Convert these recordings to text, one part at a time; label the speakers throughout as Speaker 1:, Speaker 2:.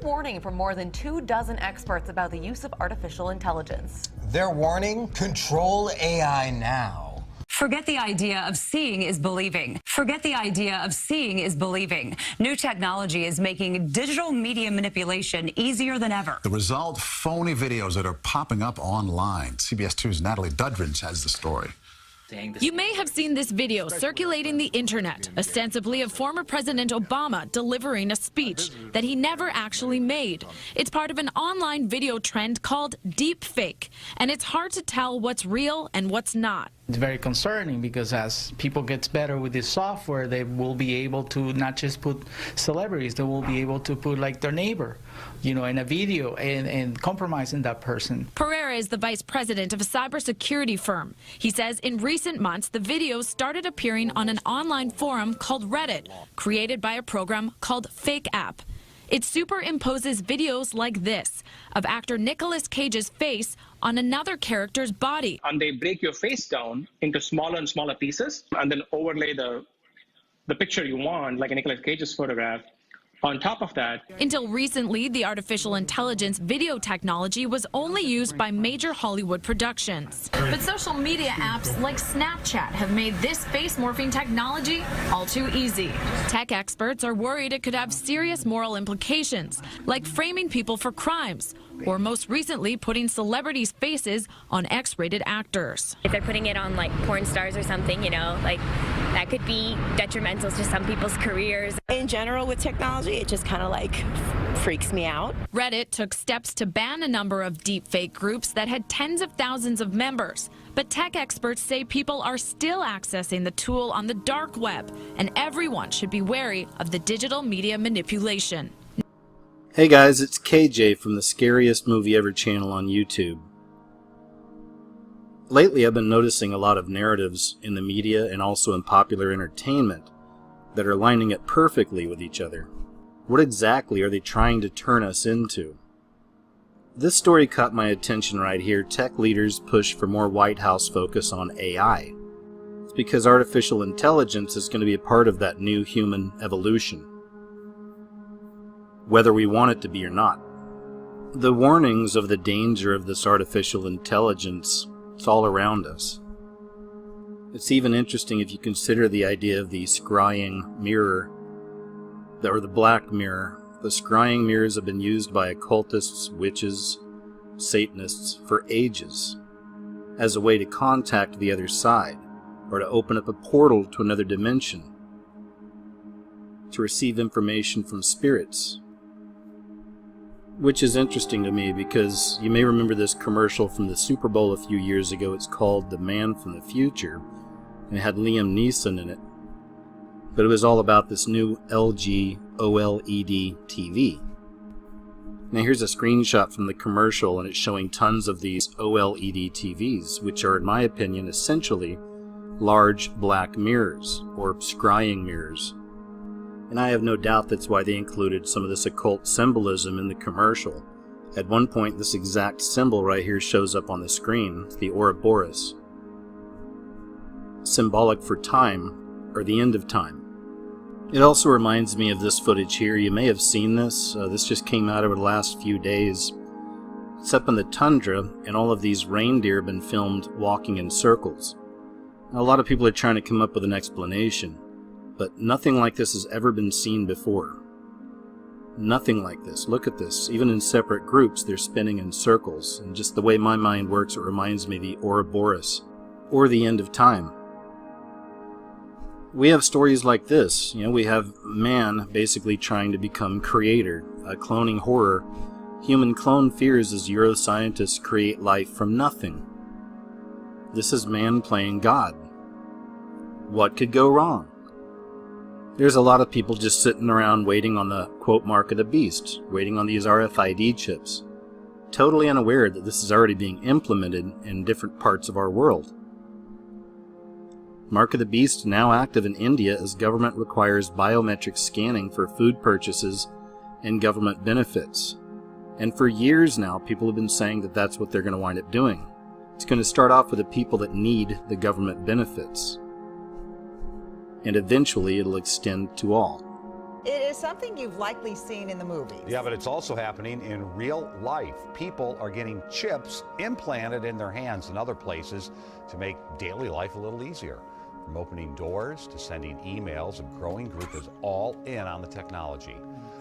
Speaker 1: warning from more than 24 experts about the use of artificial intelligence.
Speaker 2: They're warning, control AI now.
Speaker 3: Forget the idea of seeing is believing. Forget the idea of seeing is believing. New technology is making digital media manipulation easier than ever.
Speaker 4: The result, phony videos that are popping up online. CBS 2's Natalie Dudridge has the story.
Speaker 5: You may have seen this video circulating the internet, ostensibly of former President Obama delivering a speech that he never actually made. It's part of an online video trend called deepfake, and it's hard to tell what's real and what's not.
Speaker 6: It's very concerning because as people get better with this software, they will be able to not just put celebrities, they will be able to put like their neighbor, you know, in a video and compromising that person.
Speaker 5: Pereira is the vice president of a cybersecurity firm. He says in recent months, the videos started appearing on an online forum called Reddit, created by a program called Fake App. It superimposes videos like this of actor Nicolas Cage's face on another character's body.
Speaker 7: And they break your face down into smaller and smaller pieces and then overlay the picture you want, like a Nicolas Cage's photograph, on top of that.
Speaker 5: Until recently, the artificial intelligence video technology was only used by major Hollywood productions. But social media apps like Snapchat have made this face morphing technology all too easy. Tech experts are worried it could have serious moral implications, like framing people for crimes, or most recently putting celebrities' faces on X-rated actors.
Speaker 8: If they're putting it on like porn stars or something, you know, like that could be detrimental to some people's careers.
Speaker 9: In general with technology, it just kind of like freaks me out.
Speaker 5: Reddit took steps to ban a number of deepfake groups that had tens of thousands of members. But tech experts say people are still accessing the tool on the dark web, and everyone should be wary of the digital media manipulation.
Speaker 10: Hey guys, it's KJ from the Scariest Movie Ever channel on YouTube. Lately I've been noticing a lot of narratives in the media and also in popular entertainment that are lining up perfectly with each other. What exactly are they trying to turn us into? This story caught my attention right here. Tech leaders push for more White House focus on AI. It's because artificial intelligence is going to be a part of that new human evolution, whether we want it to be or not. The warnings of the danger of this artificial intelligence, it's all around us. It's even interesting if you consider the idea of the scrying mirror, or the black mirror. The scrying mirrors have been used by occultists, witches, Satanists for ages as a way to contact the other side, or to open up a portal to another dimension, to receive information from spirits. Which is interesting to me because you may remember this commercial from the Super Bowl a few years ago. It's called The Man from the Future, and it had Liam Neeson in it. But it was all about this new LG OLED TV. Now here's a screenshot from the commercial, and it's showing tons of these OLED TVs, which are, in my opinion, essentially large black mirrors, or scrying mirrors. And I have no doubt that's why they included some of this occult symbolism in the commercial. At one point, this exact symbol right here shows up on the screen, the Ouroboros, symbolic for time, or the end of time. It also reminds me of this footage here. You may have seen this. This just came out over the last few days. It's up in the tundra, and all of these reindeer have been filmed walking in circles. Now, a lot of people are trying to come up with an explanation, but nothing like this has ever been seen before. Nothing like this. Look at this. Even in separate groups, they're spinning in circles. And just the way my mind works, it reminds me of the Ouroboros, or the end of time. We have stories like this. You know, we have man basically trying to become creator, cloning horror. Human clone fears as neuroscientists create life from nothing. This is man playing God. What could go wrong? There's a lot of people just sitting around waiting on the quote mark of the beast, waiting on these RFID chips, totally unaware that this is already being implemented in different parts of our world. Mark of the Beast now active in India as government requires biometric scanning for food purchases and government benefits. And for years now, people have been saying that that's what they're going to wind up doing. It's going to start off with the people that need the government benefits, and eventually it'll extend to all.
Speaker 11: It is something you've likely seen in the movies.
Speaker 12: Yeah, but it's also happening in real life. People are getting chips implanted in their hands and other places to make daily life a little easier. From opening doors to sending emails, a growing group is all in on the technology.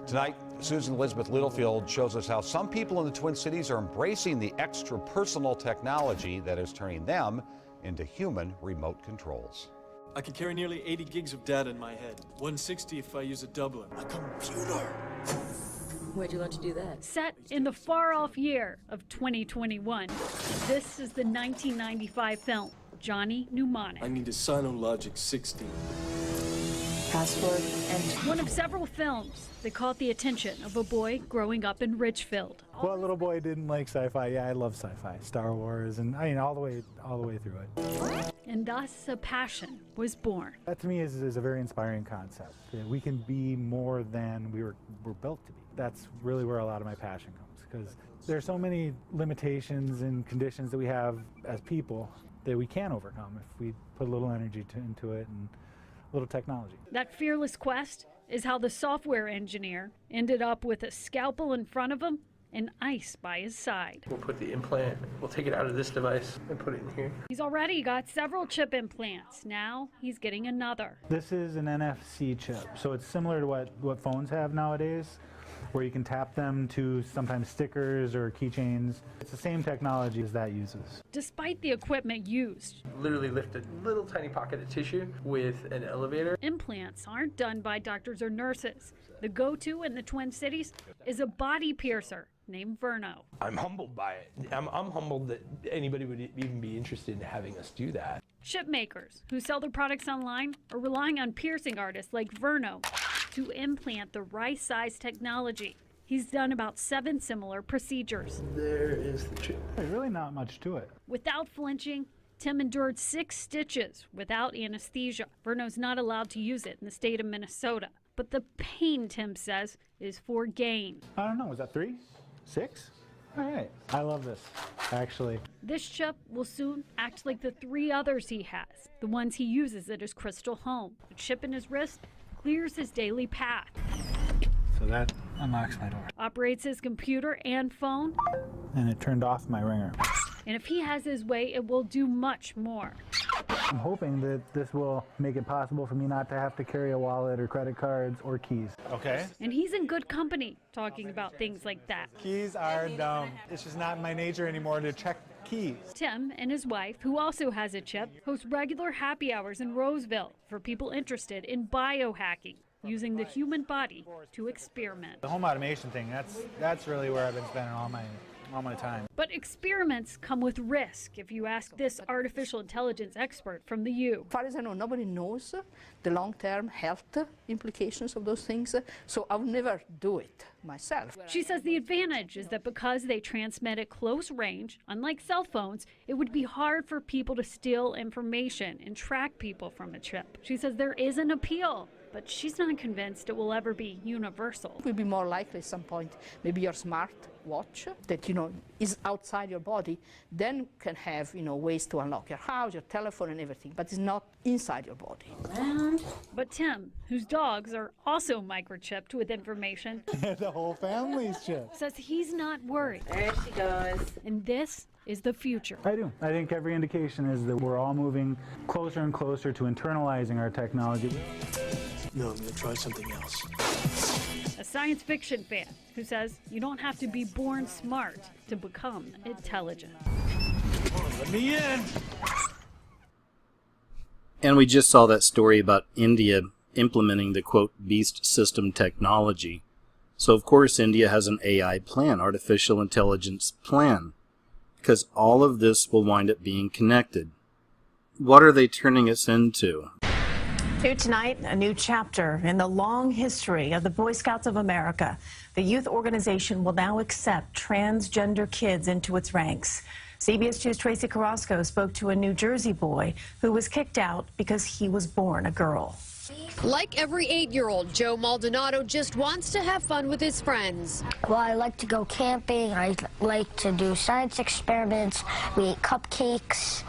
Speaker 12: Tonight, Susan Elizabeth Littlefield shows us how some people in the Twin Cities are embracing the extra personal technology that is turning them into human remote controls.
Speaker 13: I can carry nearly 80 gigs of data in my head. 160 if I use a doubler. A computer.
Speaker 14: Where'd you learn to do that?
Speaker 15: Set in the far-off year of 2021, this is the 1995 film, Johnny Mnemonic.
Speaker 13: I need a Sinologic 60.
Speaker 14: Password and
Speaker 15: one of several films that caught the attention of a boy growing up in Richfield.
Speaker 16: What little boy didn't like sci-fi? Yeah, I love sci-fi, Star Wars, and I mean all the way through it.
Speaker 15: And thus a passion was born.
Speaker 16: That to me is a very inspiring concept. We can be more than we're built to be. That's really where a lot of my passion comes, because there's so many limitations and conditions that we have as people that we can overcome if we put a little energy into it and a little technology.
Speaker 15: That fearless quest is how the software engineer ended up with a scalpel in front of him and ice by his side.
Speaker 17: We'll put the implant, we'll take it out of this device and put it in here.
Speaker 15: He's already got several chip implants. Now he's getting another.
Speaker 16: This is an NFC chip, so it's similar to what phones have nowadays, where you can tap them to sometimes stickers or keychains. It's the same technology as that uses.
Speaker 15: Despite the equipment used,
Speaker 17: Literally lift a little tiny pocket of tissue with an elevator.
Speaker 15: Implants aren't done by doctors or nurses. The go-to in the Twin Cities is a body piercer named Verno.
Speaker 17: I'm humbled by it. I'm humbled that anybody would even be interested in having us do that.
Speaker 15: Chip makers who sell their products online are relying on piercing artists like Verno to implant the right size technology. He's done about 7 similar procedures.
Speaker 17: There is the chip.
Speaker 16: There's really not much to it.
Speaker 15: Without flinching, Tim endured 6 stitches without anesthesia. Verno's not allowed to use it in the state of Minnesota. But the pain, Tim says, is for gain.
Speaker 16: I don't know, was that 3? 6? All right. I love this, actually.
Speaker 15: This chip will soon act like the 3 others he has, the ones he uses at his crystal home. The chip in his wrist clears his daily path.
Speaker 16: So that unlocks my door.
Speaker 15: Operates his computer and phone.
Speaker 16: And it turned off my ringer.
Speaker 15: And if he has his way, it will do much more.
Speaker 16: I'm hoping that this will make it possible for me not to have to carry a wallet or credit cards or keys. Okay.
Speaker 15: And he's in good company talking about things like that.
Speaker 16: Keys are dumb. It's just not in my nature anymore to check keys.
Speaker 15: Tim and his wife, who also has a chip, host regular happy hours in Roseville for people interested in biohacking, using the human body to experiment.
Speaker 16: The home automation thing, that's really where I've been spending all my time.
Speaker 15: But experiments come with risk, if you ask this artificial intelligence expert from the U.
Speaker 18: As far as I know, nobody knows the long-term health implications of those things, so I would never do it myself.
Speaker 15: She says the advantage is that because they transmit at close range, unlike cell phones, it would be hard for people to steal information and track people from a chip. She says there is an appeal, but she's not convinced it will ever be universal.
Speaker 18: It will be more likely at some point, maybe your smart watch that, is outside your body, then can have, ways to unlock your house, your telephone and everything, but it's not inside your body.
Speaker 15: But Tim, whose dogs are also microchipped with information,
Speaker 16: the whole family's chipped,
Speaker 15: says he's not worried.
Speaker 14: There she goes.
Speaker 15: And this is the future.
Speaker 16: I do. I think every indication is that we're all moving closer and closer to internalizing our technology.
Speaker 13: No, I'm gonna try something else.
Speaker 15: A science fiction fan who says you don't have to be born smart to become intelligent.
Speaker 13: Let me in.
Speaker 10: And we just saw that story about India implementing the, quote, beast system technology. So, of course, India has an AI plan, artificial intelligence plan, because all of this will wind up being connected. What are they turning us into?
Speaker 19: New tonight, a new chapter in the long history of the Boy Scouts of America. The youth organization will now accept transgender kids into its ranks. CBS 2's Tracy Carrasco spoke to a New Jersey boy who was kicked out because he was born a girl.
Speaker 20: Like every 8-year-old, Joe Maldonado just wants to have fun with his friends.
Speaker 21: Well, I like to go camping. I like to do science experiments. We ate cupcakes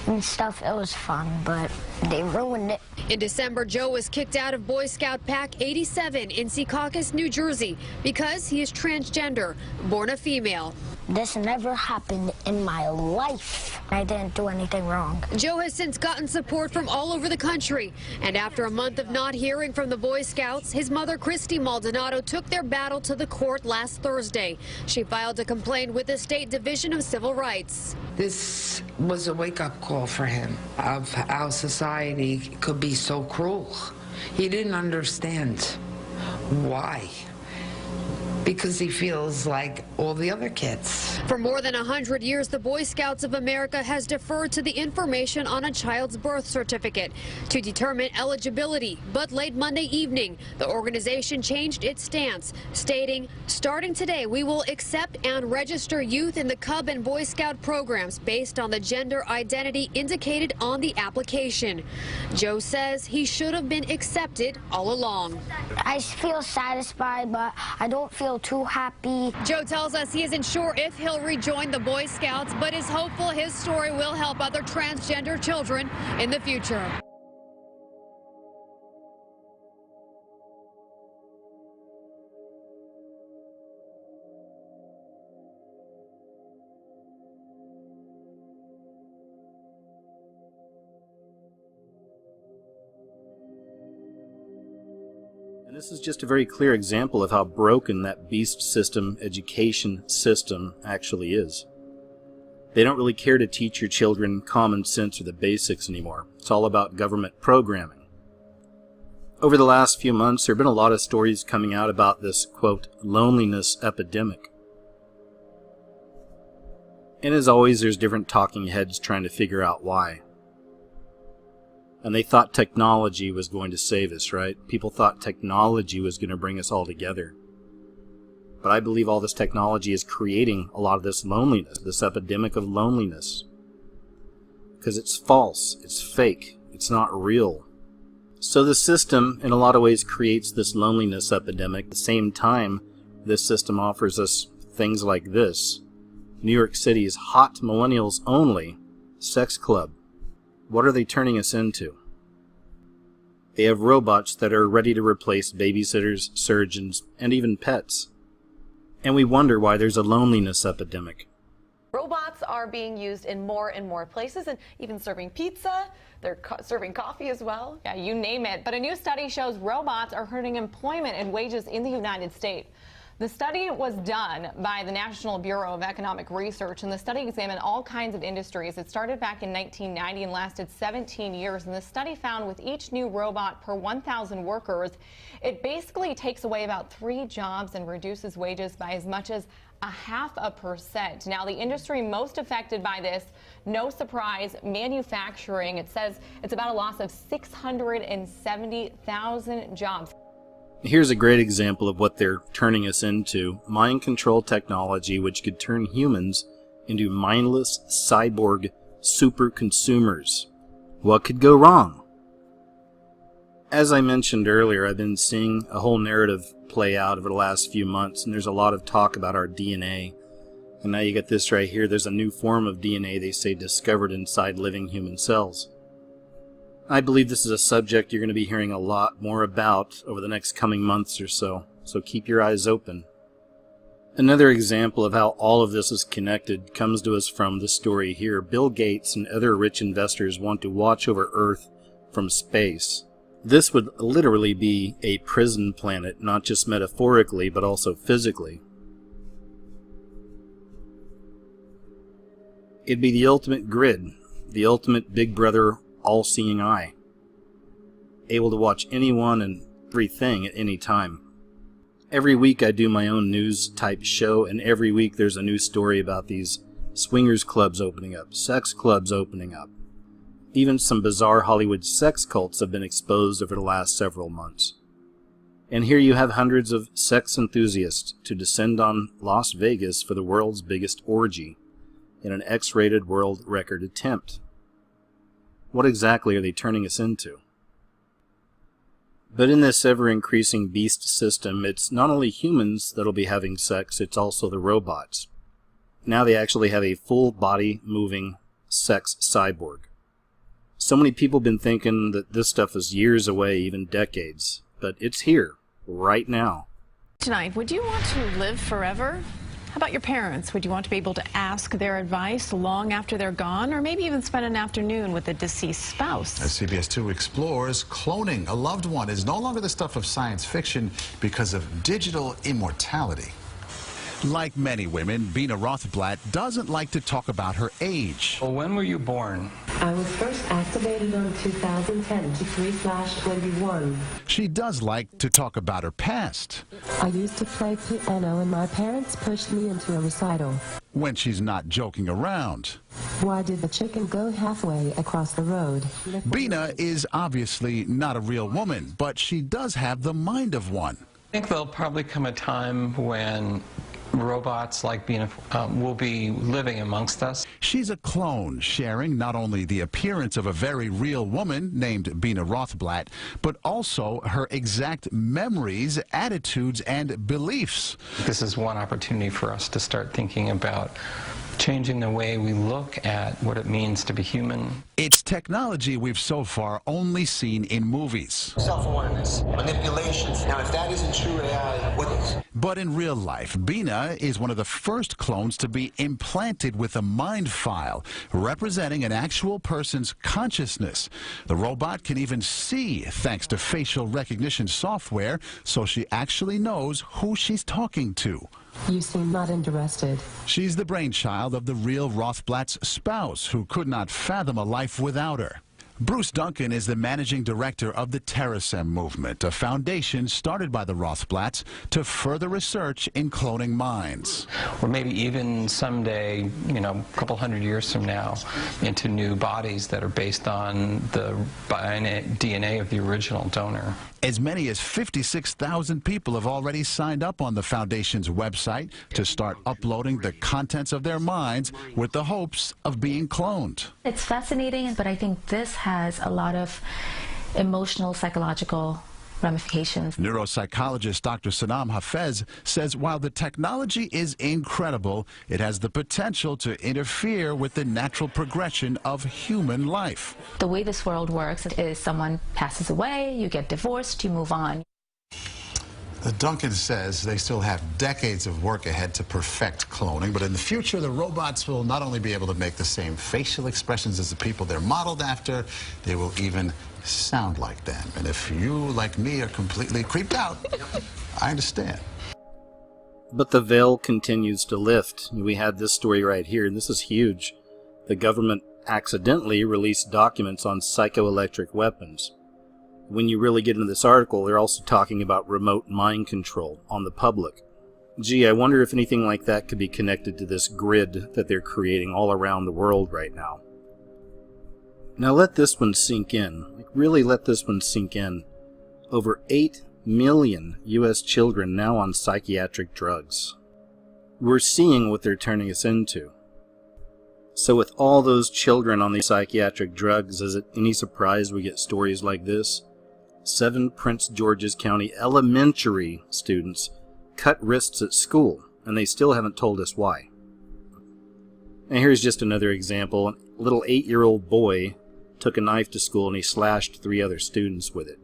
Speaker 21: and stuff. It was fun, but they ruined it.
Speaker 20: In December, Joe was kicked out of Boy Scout Pack 87 in Secaucus, New Jersey, because he is transgender, born a female.
Speaker 21: This never happened in my life. I didn't do anything wrong.
Speaker 20: Joe has since gotten support from all over the country. And after a month of not hearing from the Boy Scouts, his mother, Christy Maldonado, took their battle to the court last Thursday. She filed a complaint with the State Division of Civil Rights.
Speaker 22: This was a wake-up call for him of how society could be so cruel. He didn't understand why. Because he feels like all the other kids.
Speaker 20: For more than 100 years, the Boy Scouts of America has deferred to the information on a child's birth certificate to determine eligibility. But late Monday evening, the organization changed its stance, stating, starting today, we will accept and register youth in the Cub and Boy Scout programs based on the gender identity indicated on the application. Joe says he should have been accepted all along.
Speaker 21: I feel satisfied, but I don't feel too happy.
Speaker 20: Joe tells us he isn't sure if he'll rejoin the Boy Scouts, but is hopeful his story will help other transgender children in the future.
Speaker 10: And this is just a very clear example of how broken that beast system, education system, actually is. They don't really care to teach your children common sense or the basics anymore. It's all about government programming. Over the last few months, there have been a lot of stories coming out about this, quote, loneliness epidemic. And as always, there's different talking heads trying to figure out why. And they thought technology was going to save us, right? People thought technology was going to bring us all together. But I believe all this technology is creating a lot of this loneliness, this epidemic of loneliness. Because it's false, it's fake, it's not real. So the system, in a lot of ways, creates this loneliness epidemic. At the same time, this system offers us things like this. New York City's hot millennials only sex club. What are they turning us into? They have robots that are ready to replace babysitters, surgeons, and even pets. And we wonder why there's a loneliness epidemic.
Speaker 1: Robots are being used in more and more places, and even serving pizza. They're serving coffee as well.
Speaker 23: Yeah, you name it. But a new study shows robots are hurting employment and wages in the United States. The study was done by the National Bureau of Economic Research, and the study examined all kinds of industries. It started back in 1990 and lasted 17 years. And the study found with each new robot per 1,000 workers, it basically takes away about 3 jobs and reduces wages by as much as 0.5%. Now, the industry most affected by this, no surprise, manufacturing. It says it's about a loss of 670,000 jobs.
Speaker 10: Here's a great example of what they're turning us into. Mind control technology which could turn humans into mindless cyborg super consumers. What could go wrong? As I mentioned earlier, I've been seeing a whole narrative play out over the last few months, and there's a lot of talk about our DNA. And now you get this right here. There's a new form of DNA, they say, discovered inside living human cells. I believe this is a subject you're going to be hearing a lot more about over the next coming months or so keep your eyes open. Another example of how all of this is connected comes to us from the story here. Bill Gates and other rich investors want to watch over Earth from space. This would literally be a prison planet, not just metaphorically, but also physically. It'd be the ultimate grid, the ultimate Big Brother all-seeing eye, able to watch anyone and everything at any time. Every week I do my own news type show, and every week there's a new story about these swingers clubs opening up, sex clubs opening up. Even some bizarre Hollywood sex cults have been exposed over the last several months. And here you have hundreds of sex enthusiasts to descend on Las Vegas for the world's biggest orgy. in an X-rated world record attempt. What exactly are they turning us into? But in this ever-increasing beast system, it's not only humans that'll be having sex, it's also the robots. Now they actually have a full-body moving sex cyborg. So many people have been thinking that this stuff is years away, even decades, but it's here, right now.
Speaker 19: Tonight, would you want to live forever? How about your parents? Would you want to be able to ask their advice long after they're gone, or maybe even spend an afternoon with a deceased spouse?
Speaker 2: As CBS 2 explores, cloning a loved one is no longer the stuff of science fiction because of digital immortality. Like many women, Bina Rothblatt doesn't like to talk about her age.
Speaker 3: Well, when were you born?
Speaker 14: I was first activated on 2010 to 3/21.
Speaker 2: She does like to talk about her past.
Speaker 14: I used to play piano and my parents pushed me into a recital.
Speaker 2: When she's not joking around.
Speaker 14: Why did the chicken go halfway across the road?
Speaker 2: Bina is obviously not a real woman, but she does have the mind of one.
Speaker 3: I think there'll probably come a time when robots like Bina will be living amongst us.
Speaker 2: She's a clone, sharing not only the appearance of a very real woman named Bina Rothblatt, but also her exact memories, attitudes, and beliefs.
Speaker 3: This is one opportunity for us to start thinking about changing the way we look at what it means to be human.
Speaker 2: It's technology we've so far only seen in movies.
Speaker 4: Self-awareness, manipulations. Now, if that isn't true reality, what is?
Speaker 2: But in real life, Bina is one of the first clones to be implanted with a mind file, representing an actual person's consciousness. The robot can even see thanks to facial recognition software, so she actually knows who she's talking to.
Speaker 14: You seem not interested.
Speaker 2: She's the brainchild of the real Rothblatt's spouse, who could not fathom a life without her. Bruce Duncan is the managing director of the TheScariestMovieEver movement, a foundation started by the Rothblatts to further research in cloning minds.
Speaker 3: Or maybe even someday, a couple hundred years from now, into new bodies that are based on the DNA of the original donor.
Speaker 2: As many as 56,000 people have already signed up on the Foundation's website to start uploading the contents of their minds with the hopes of being cloned.
Speaker 24: It's fascinating, but I think this has a lot of emotional, psychological ramifications.
Speaker 2: Neuropsychologist Dr. Sanam Hafez says while the technology is incredible, it has the potential to interfere with the natural progression of human life.
Speaker 24: The way this world works is someone passes away, you get divorced, you move on.
Speaker 2: Duncan says they still have decades of work ahead to perfect cloning, but in the future, the robots will not only be able to make the same facial expressions as the people they're modeled after, they will even sound like them. And if you, like me, are completely creeped out, I understand.
Speaker 10: But the veil continues to lift. We had this story right here, and this is huge. The government accidentally released documents on psychoelectric weapons. When you really get into this article, they're also talking about remote mind control on the public. Gee, I wonder if anything like that could be connected to this grid that they're creating all around the world right now. Now let this one sink in. Really let this one sink in. Over 8 million U.S. children now on psychiatric drugs. We're seeing what they're turning us into. So with all those children on these psychiatric drugs, is it any surprise we get stories like this? 7 Prince George's County elementary students cut wrists at school, and they still haven't told us why. And here's just another example. A little 8-year-old boy took a knife to school and he slashed 3 other students with it.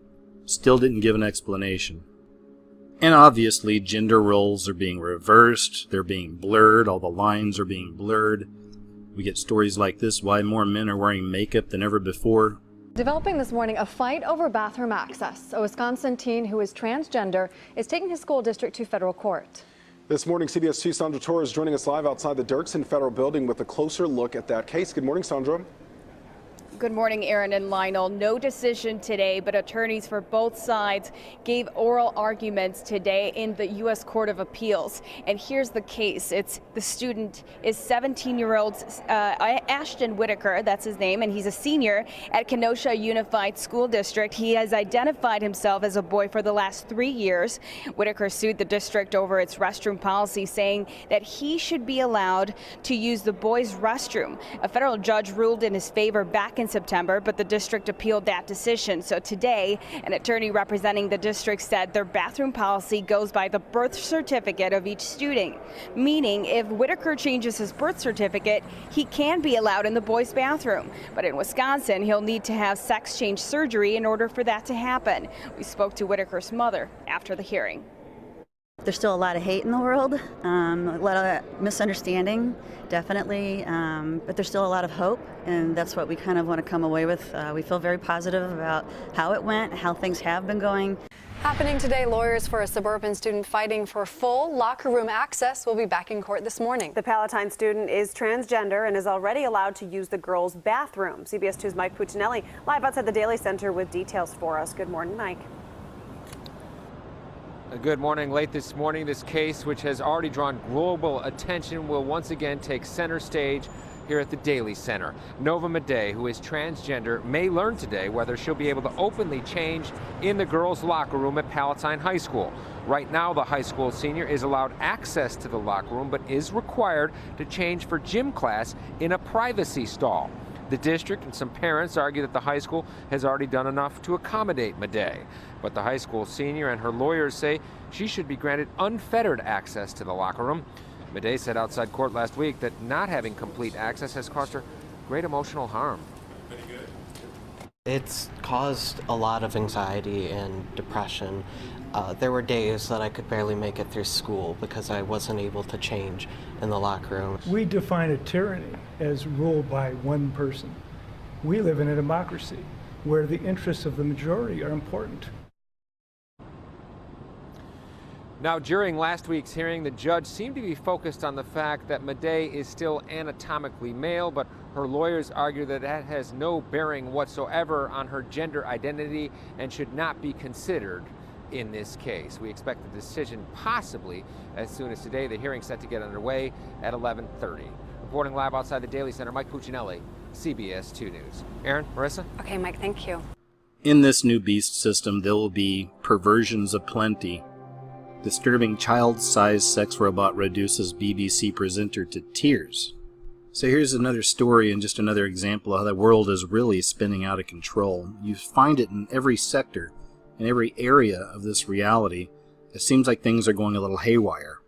Speaker 10: Still didn't give an explanation. And obviously gender roles are being reversed, they're being blurred, all the lines are being blurred. We get stories like this, why more men are wearing makeup than ever before.
Speaker 25: Developing this morning, a fight over bathroom access. A Wisconsin teen who is transgender is taking his school district to federal court.
Speaker 26: This morning, CBS 2's Sandra Torres joining us live outside the Dirksen Federal Building with a closer look at that case. Good morning, Sandra.
Speaker 5: Good morning, Aaron and Lionel. No decision today, but attorneys for both sides gave oral arguments today in the U.S. Court of Appeals. And here's the case. The student is 17-year-old Ashton Whitaker, that's his name, and he's a senior at Kenosha Unified School District. He has identified himself as a boy for the last 3 years. Whitaker sued the district over its restroom policy, saying that he should be allowed to use the boys' restroom. A federal judge ruled in his favor back in September, but the district appealed that decision. So today, an attorney representing the district said their bathroom policy goes by the birth certificate of each student, meaning if Whitaker changes his birth certificate, he can be allowed in the boys' bathroom. But in Wisconsin, he'll need to have sex change surgery in order for that to happen. We spoke to Whitaker's mother after the hearing.
Speaker 6: There's still a lot of hate in the world, a lot of misunderstanding, definitely, but there's still a lot of hope, and that's what we kind of want to come away with. We feel very positive about how it went, how things have been going.
Speaker 25: Happening today, lawyers for a suburban student fighting for full locker room access will be back in court this morning.
Speaker 7: The Palatine student is transgender and is already allowed to use the girls' bathroom. CBS 2's Mike Puccinelli live outside the Daily Center with details for us. Good morning, Mike.
Speaker 8: Good morning. Late this morning, this case, which has already drawn global attention, will once again take center stage here at the Daily Center. Nova Madej, who is transgender, may learn today whether she'll be able to openly change in the girls' locker room at Palatine High School. Right now, the high school senior is allowed access to the locker room, but is required to change for gym class in a privacy stall. The district and some parents argue that the high school has already done enough to accommodate Madej. But the high school senior and her lawyers say she should be granted unfettered access to the locker room. Madej said outside court last week that not having complete access has caused her great emotional harm.
Speaker 9: It's caused a lot of anxiety and depression. There were days that I could barely make it through school because I wasn't able to change in the locker room.
Speaker 11: We define a tyranny as ruled by one person. We live in a democracy where the interests of the majority are important.
Speaker 8: Now, during last week's hearing, the judge seemed to be focused on the fact that Madej is still anatomically male, but her lawyers argue that that has no bearing whatsoever on her gender identity and should not be considered in this case. We expect the decision possibly as soon as today. The hearing set to get underway at 11:30. Reporting live outside the Daily Center, Mike Puccinelli, CBS 2 News. Aaron, Marissa?
Speaker 25: Okay, Mike, thank you.
Speaker 10: In this new beast system, there will be perversions aplenty. Disturbing child-sized sex robot reduces BBC presenter to tears. So here's another story and just another example of how the world is really spinning out of control. You find it in every sector, in every area of this reality. It seems like things are going a little haywire.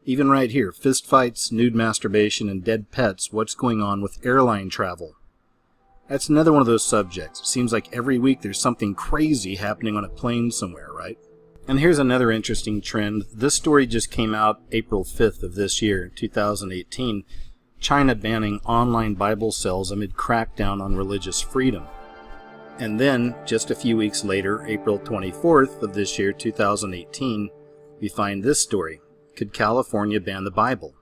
Speaker 10: Even right here, fistfights, nude masturbation, and dead pets. What's going on with airline travel? That's another one of those subjects. It seems like every week there's something crazy happening on a plane somewhere, right? And here's another interesting trend. This story just came out April 5th of this year, 2018. China banning online Bible sales amid crackdown on religious freedom. And then, just a few weeks later, April 24th of this year, 2018, we find this story. Could California ban the Bible?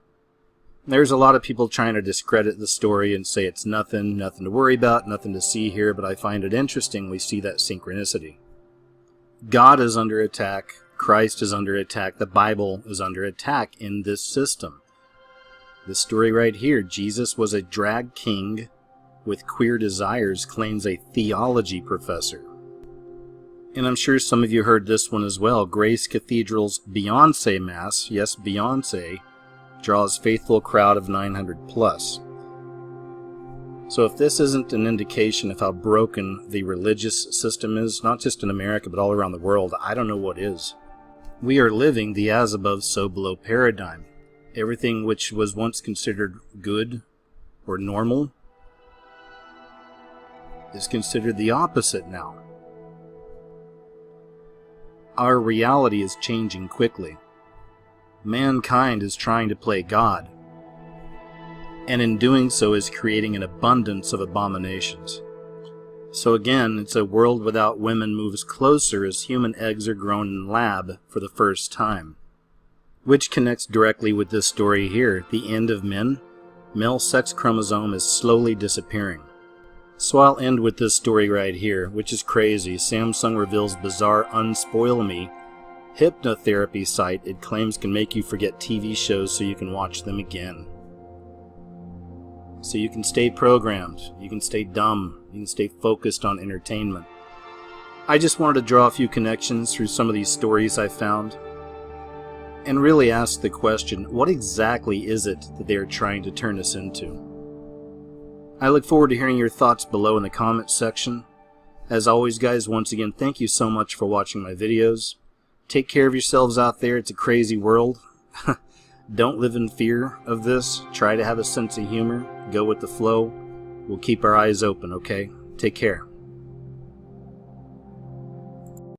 Speaker 10: There's a lot of people trying to discredit the story and say it's nothing to worry about, nothing to see here, but I find it interesting we see that synchronicity. God is under attack, Christ is under attack, the Bible is under attack in this system. This story right here, Jesus was a drag king with queer desires, claims a theology professor. And I'm sure some of you heard this one as well. Grace Cathedral's Beyonce Mass, yes, Beyonce, draws faithful crowd of 900 plus. So if this isn't an indication of how broken the religious system is, not just in America but all around the world, I don't know what is. We are living the as above, so below paradigm. Everything which was once considered good or normal is considered the opposite now. Our reality is changing quickly. Mankind is trying to play God, and in doing so is creating an abundance of abominations. So again, it's a world without women moves closer as human eggs are grown in lab for the first time. Which connects directly with this story here. The end of men. Male sex chromosome is slowly disappearing. So I'll end with this story right here, which is crazy. Samsung reveals bizarre Unspoil Me hypnotherapy site it claims can make you forget TV shows so you can watch them again. So you can stay programmed, you can stay dumb, you can stay focused on entertainment. I just wanted to draw a few connections through some of these stories I found and really ask the question, what exactly is it that they are trying to turn us into? I look forward to hearing your thoughts below in the comments section. As always, guys, once again, thank you so much for watching my videos. Take care of yourselves out there. It's a crazy world. Don't live in fear of this. Try to have a sense of humor. Go with the flow. We'll keep our eyes open, okay? Take care.